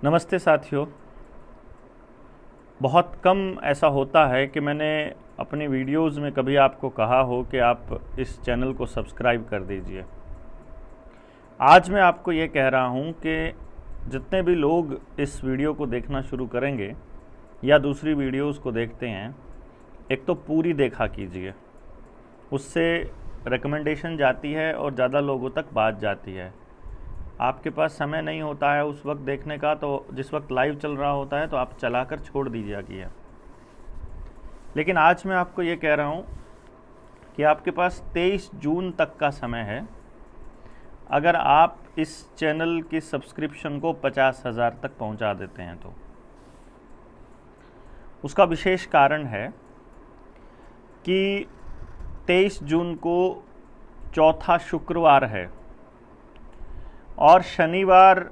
नमस्ते साथियों। बहुत कम ऐसा होता है कि मैंने अपनी वीडियोज़ में कभी आपको कहा हो कि आप इस चैनल को सब्सक्राइब कर दीजिए। आज मैं आपको ये कह रहा हूँ कि जितने भी लोग इस वीडियो को देखना शुरू करेंगे या दूसरी वीडियोज़ को देखते हैं, एक तो पूरी देखा कीजिए, उससे रिकमेंडेशन जाती है और ज़्यादा लोगों तक बात जाती है। आपके पास समय नहीं होता है उस वक्त देखने का, तो जिस वक्त लाइव चल रहा होता है तो आप चलाकर छोड़ दीजिए। लेकिन आज मैं आपको ये कह रहा हूँ कि आपके पास 23 जून तक का समय है। अगर आप इस चैनल की सब्सक्रिप्शन को 50,000 तक पहुँचा देते हैं तो उसका विशेष कारण है कि 23 जून को चौथा शुक्रवार है और शनिवार,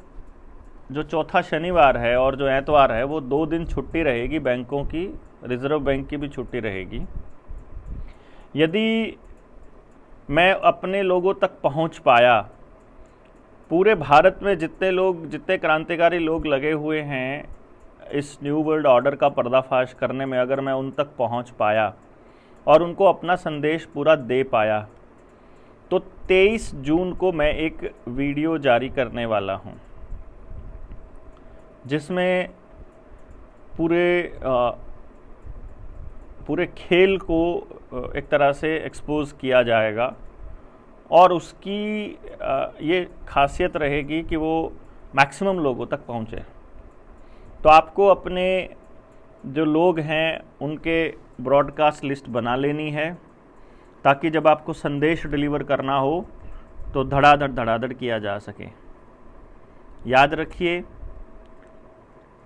जो चौथा शनिवार है और जो एतवार है, वो 2 दिन छुट्टी रहेगी बैंकों की। रिज़र्व बैंक की भी छुट्टी रहेगी। यदि मैं अपने लोगों तक पहुंच पाया, पूरे भारत में जितने क्रांतिकारी लोग लगे हुए हैं इस न्यू वर्ल्ड ऑर्डर का पर्दाफाश करने में, अगर मैं उन तक पहुंच पाया और उनको अपना संदेश पूरा दे पाया, तो 23 जून को मैं एक वीडियो जारी करने वाला हूं, जिसमें पूरे खेल को एक तरह से एक्सपोज किया जाएगा और उसकी ये खासियत रहेगी कि वो मैक्सिमम लोगों तक पहुंचे। तो आपको अपने जो लोग हैं उनके ब्रॉडकास्ट लिस्ट बना लेनी है, ताकि जब आपको संदेश डिलीवर करना हो तो धड़ाधड़ किया जा सके। याद रखिए,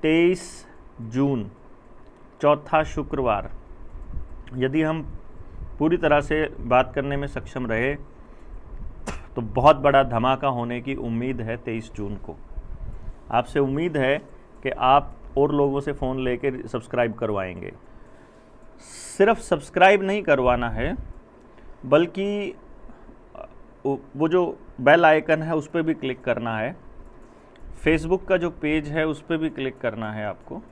23 जून चौथा शुक्रवार, यदि हम पूरी तरह से बात करने में सक्षम रहे तो बहुत बड़ा धमाका होने की उम्मीद है। 23 जून को आपसे उम्मीद है कि आप और लोगों से फ़ोन लेकर सब्सक्राइब करवाएंगे। सिर्फ सब्सक्राइब नहीं करवाना है, बल्कि वो जो बेल आइकन है उस पर भी क्लिक करना है। फेसबुक का जो पेज है उस पर भी क्लिक करना है आपको।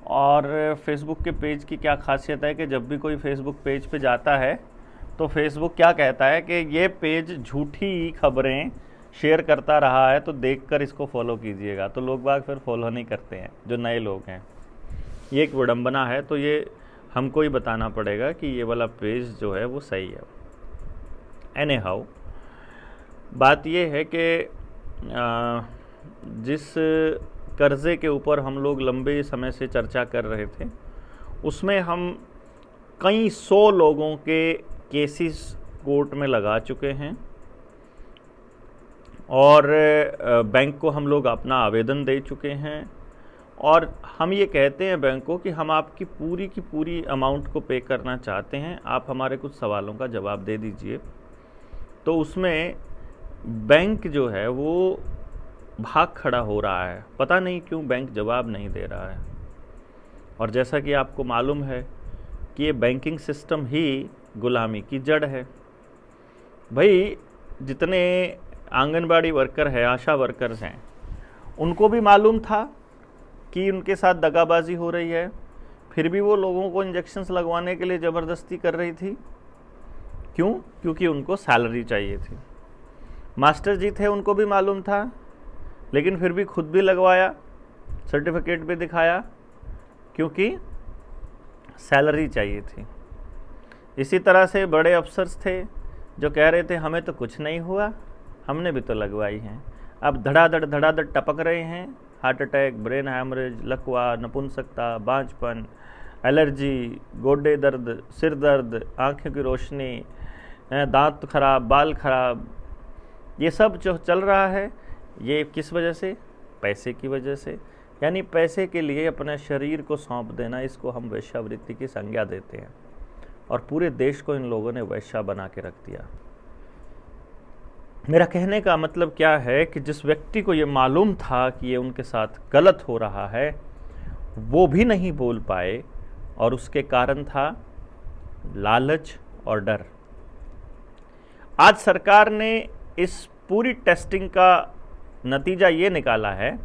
और फेसबुक के पेज की क्या खासियत है कि जब भी कोई फेसबुक पेज पे जाता है तो फेसबुक क्या कहता है कि ये पेज झूठी खबरें शेयर करता रहा है, तो देखकर इसको फॉलो कीजिएगा। तो लोग बाग फिर फॉलो नहीं करते हैं, जो नए लोग हैं। ये एक विडंबना है, तो ये हमको ही बताना पड़ेगा कि ये वाला पेज जो है वो सही है। एनी हाउ, बात ये है कि जिस कर्ज़े के ऊपर हम लोग लंबे समय से चर्चा कर रहे थे, उसमें हम कई 100 लोगों के केसेस कोर्ट में लगा चुके हैं और बैंक को हम लोग अपना आवेदन दे चुके हैं। और हम ये कहते हैं बैंक को कि हम आपकी पूरी की पूरी अमाउंट को पे करना चाहते हैं, आप हमारे कुछ सवालों का जवाब दे दीजिए। तो उसमें बैंक जो है वो भाग खड़ा हो रहा है, पता नहीं क्यों बैंक जवाब नहीं दे रहा है। और जैसा कि आपको मालूम है कि ये बैंकिंग सिस्टम ही गुलामी की जड़ है। भाई, जितने आंगनबाड़ी वर्कर हैं, आशा वर्कर्स हैं, उनको भी मालूम था कि उनके साथ दगाबाजी हो रही है, फिर भी वो लोगों को इंजेक्शन्स लगवाने के लिए ज़बरदस्ती कर रही थी। क्यों? क्योंकि उनको सैलरी चाहिए थी। मास्टर जी थे, उनको भी मालूम था, लेकिन फिर भी खुद भी लगवाया, सर्टिफिकेट भी दिखाया, क्योंकि सैलरी चाहिए थी। इसी तरह से बड़े अफसर्स थे जो कह रहे थे हमें तो कुछ नहीं हुआ, हमने भी तो लगवाई हैं। अब धड़ाधड़ टपक रहे हैं। हार्ट अटैक, ब्रेन हैमरेज, लकवा, नपुंसकता, बांझपन, एलर्जी, गोडे दर्द, सिर दर्द, आँखों की रोशनी, दांत खराब, बाल खराब, ये सब जो चल रहा है, ये किस वजह से? पैसे की वजह से। यानी पैसे के लिए अपने शरीर को सौंप देना, इसको हम वेश्यावृत्ति की संज्ञा देते हैं। और पूरे देश को इन लोगों ने वैश्या बना के रख दिया। मेरा कहने का मतलब क्या है कि जिस व्यक्ति को ये मालूम था कि ये उनके साथ गलत हो रहा है, वो भी नहीं बोल पाए, और उसके कारण था लालच और डर। आज सरकार ने इस पूरी टेस्टिंग का नतीजा ये निकाला है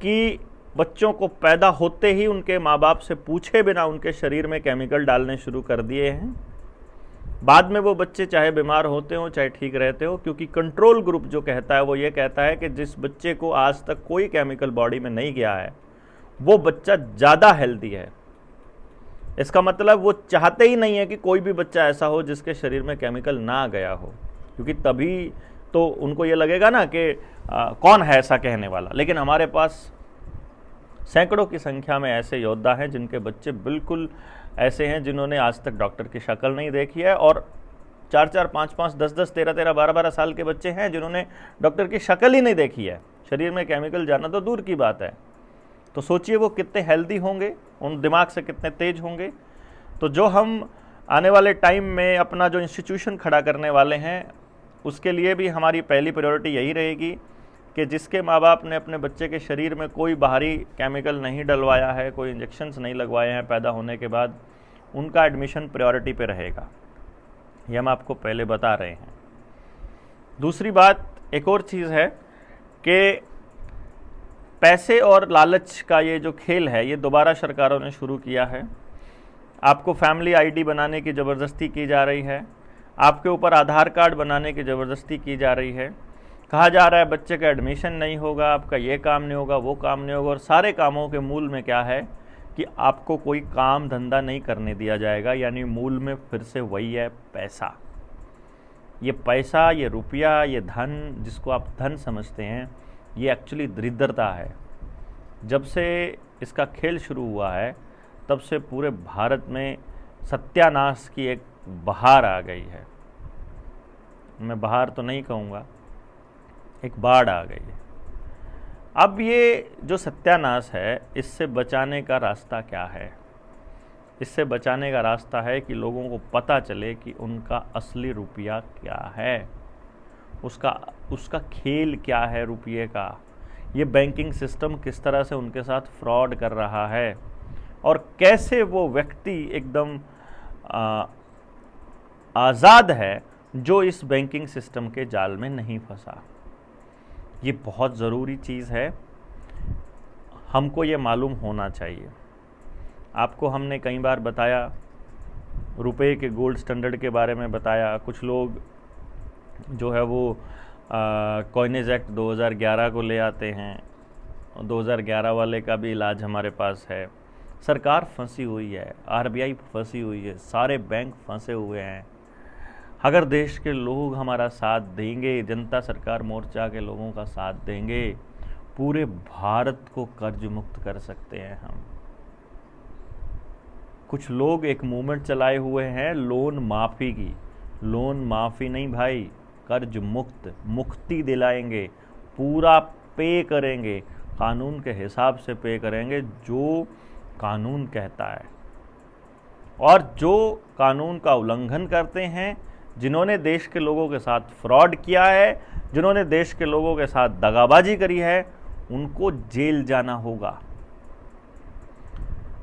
कि बच्चों को पैदा होते ही उनके माँ बाप से पूछे बिना उनके शरीर में केमिकल डालने शुरू कर दिए हैं। बाद में वो बच्चे चाहे बीमार होते हो चाहे ठीक रहते हो, क्योंकि कंट्रोल ग्रुप जो कहता है वो ये कहता है कि जिस बच्चे को आज तक कोई केमिकल बॉडी में नहीं गया है वो बच्चा ज़्यादा हेल्दी है। इसका मतलब वो चाहते ही नहीं है कि कोई भी बच्चा ऐसा हो जिसके शरीर में केमिकल ना गया हो, क्योंकि तभी तो उनको ये लगेगा ना कि कौन है ऐसा कहने वाला। लेकिन हमारे पास सैकड़ों की संख्या में ऐसे योद्धा हैं जिनके बच्चे बिल्कुल ऐसे हैं जिन्होंने आज तक डॉक्टर की शक्ल नहीं देखी है, और 4-4, 5-5, 10-10, 13-13, 12-12 साल के बच्चे हैं जिन्होंने डॉक्टर की शक्ल ही नहीं देखी है। शरीर में केमिकल जाना तो दूर की बात है। तो सोचिए वो कितने हेल्दी होंगे, उन दिमाग से कितने तेज होंगे। तो जो हम आने वाले टाइम में अपना जो इंस्टीट्यूशन खड़ा करने वाले हैं उसके लिए भी हमारी पहली प्रायोरिटी यही रहेगी कि जिसके माँ बाप ने अपने बच्चे के शरीर में कोई बाहरी केमिकल नहीं डलवाया है, कोई इंजेक्शन्स नहीं लगवाए हैं पैदा होने के बाद, उनका एडमिशन प्रायोरिटी पे रहेगा। ये हम आपको पहले बता रहे हैं। दूसरी बात, एक और चीज़ है कि पैसे और लालच का ये जो खेल है ये दोबारा सरकारों ने शुरू किया है। आपको फैमिली आईडी बनाने की ज़बरदस्ती की जा रही है, आपके ऊपर आधार कार्ड बनाने की ज़बरदस्ती की जा रही है। कहा जा रहा है बच्चे का एडमिशन नहीं होगा, आपका ये काम नहीं होगा, वो काम नहीं होगा। और सारे कामों के मूल में क्या है कि आपको कोई काम धंधा नहीं करने दिया जाएगा, यानी मूल में फिर से वही है, पैसा। ये पैसा, ये रुपया, ये धन, जिसको आप धन समझते हैं, ये एक्चुअली दरिद्रता है। जब से इसका खेल शुरू हुआ है तब से पूरे भारत में सत्यानाश की एक बहार आ गई है। मैं बहार तो नहीं कहूँगा, एक बाढ़ आ गई है। अब ये जो सत्यानाश है इससे बचाने का रास्ता क्या है? इससे बचाने का रास्ता है कि लोगों को पता चले कि उनका असली रुपया क्या है, उसका खेल क्या है रुपये का। ये बैंकिंग सिस्टम किस तरह से उनके साथ फ्रॉड कर रहा है और कैसे वो व्यक्ति एकदम आज़ाद है जो इस बैंकिंग सिस्टम के जाल में नहीं फंसा। ये बहुत ज़रूरी चीज़ है, हमको ये मालूम होना चाहिए। आपको हमने कई बार बताया, रुपए के गोल्ड स्टैंडर्ड के बारे में बताया। कुछ लोग जो है वो कॉइनेज एक्ट 2011 को ले आते हैं, 2011 वाले का भी इलाज हमारे पास है। सरकार फंसी हुई है, आरबीआई फंसी हुई है, सारे बैंक फंसे हुए हैं। अगर देश के लोग हमारा साथ देंगे, जनता सरकार मोर्चा के लोगों का साथ देंगे, पूरे भारत को कर्ज मुक्त कर सकते हैं हम। कुछ लोग एक मूवमेंट चलाए हुए हैं लोन माफ़ी की। लोन माफ़ी नहीं भाई, कर्ज मुक्ति दिलाएंगे, पूरा पे करेंगे, कानून के हिसाब से पे करेंगे जो कानून कहता है। और जो कानून का उल्लंघन करते हैं, जिन्होंने देश के लोगों के साथ फ्रॉड किया है, जिन्होंने देश के लोगों के साथ दगाबाजी करी है, उनको जेल जाना होगा।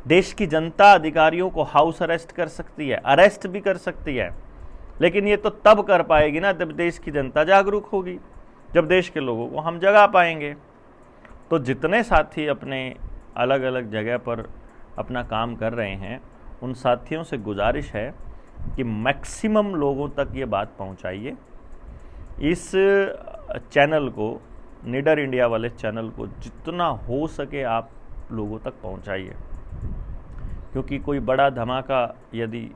देश की जनता अधिकारियों को हाउस अरेस्ट कर सकती है, अरेस्ट भी कर सकती है, लेकिन ये तो तब कर पाएगी ना जब देश की जनता जागरूक होगी, जब देश के लोगों को हम जगा पाएंगे। तो जितने साथी अपने अलग अलग जगह पर अपना काम कर रहे हैं, उन साथियों से गुजारिश है कि मैक्सिमम लोगों तक ये बात पहुंचाइए। इस चैनल को, निडर इंडिया वाले चैनल को जितना हो सके आप लोगों तक पहुंचाइए, क्योंकि कोई बड़ा धमाका यदि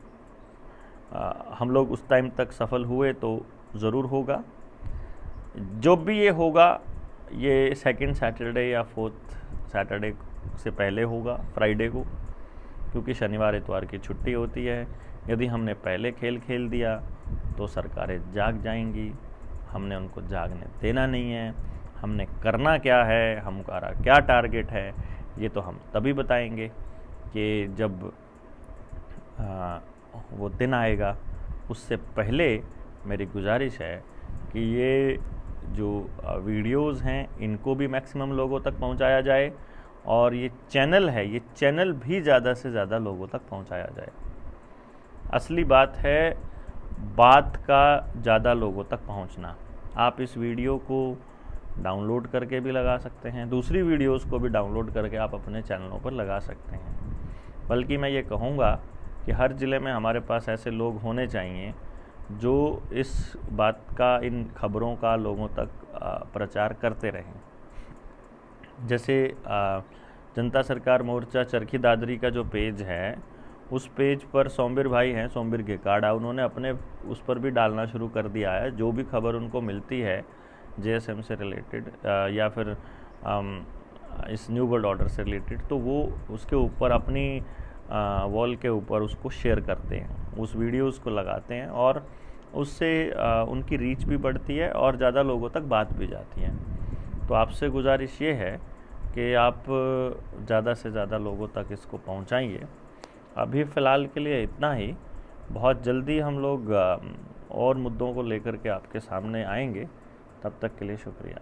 हम लोग उस टाइम तक सफल हुए तो ज़रूर होगा। जो भी ये होगा ये सेकंड सैटरडे या फोर्थ सैटरडे से पहले होगा, फ्राइडे को, क्योंकि शनिवार इतवार की छुट्टी होती है। यदि हमने पहले खेल खेल दिया तो सरकारें जाग जाएंगी। हमने उनको जागने देना नहीं है। हमने करना क्या है, हमारा क्या टारगेट है, ये तो हम तभी बताएंगे कि जब वो दिन आएगा। उससे पहले मेरी गुजारिश है कि ये जो वीडियोस हैं इनको भी मैक्सिमम लोगों तक पहुंचाया जाए, और ये चैनल है, ये चैनल भी ज़्यादा से ज़्यादा लोगों तक पहुंचाया जाए। असली बात है बात का ज़्यादा लोगों तक पहुंचना। आप इस वीडियो को डाउनलोड करके भी लगा सकते हैं, दूसरी वीडियोस को भी डाउनलोड करके आप अपने चैनलों पर लगा सकते हैं। बल्कि मैं ये कहूँगा कि हर ज़िले में हमारे पास ऐसे लोग होने चाहिए जो इस बात का, इन खबरों का लोगों तक प्रचार करते रहें। जैसे जनता सरकार मोर्चा चरखी दादरी का जो पेज है, उस पेज पर सोमवीर भाई हैं, सोमवीर गेकाड़ा, उन्होंने अपने उस पर भी डालना शुरू कर दिया है। जो भी खबर उनको मिलती है JSM से रिलेटेड या फिर इस न्यू वर्ल्ड ऑर्डर से रिलेटेड, तो वो उसके ऊपर अपनी वॉल के ऊपर उसको शेयर करते हैं, उस वीडियोस को लगाते हैं, और उससे उनकी रीच भी बढ़ती है और ज़्यादा लोगों तक बात भी जाती है। तो आपसे गुजारिश ये है कि आप ज़्यादा से ज़्यादा लोगों तक इसको पहुंचाइए। अभी फ़िलहाल के लिए इतना ही। बहुत जल्दी हम लोग और मुद्दों को लेकर के आपके सामने आएंगे। तब तक के लिए शुक्रिया।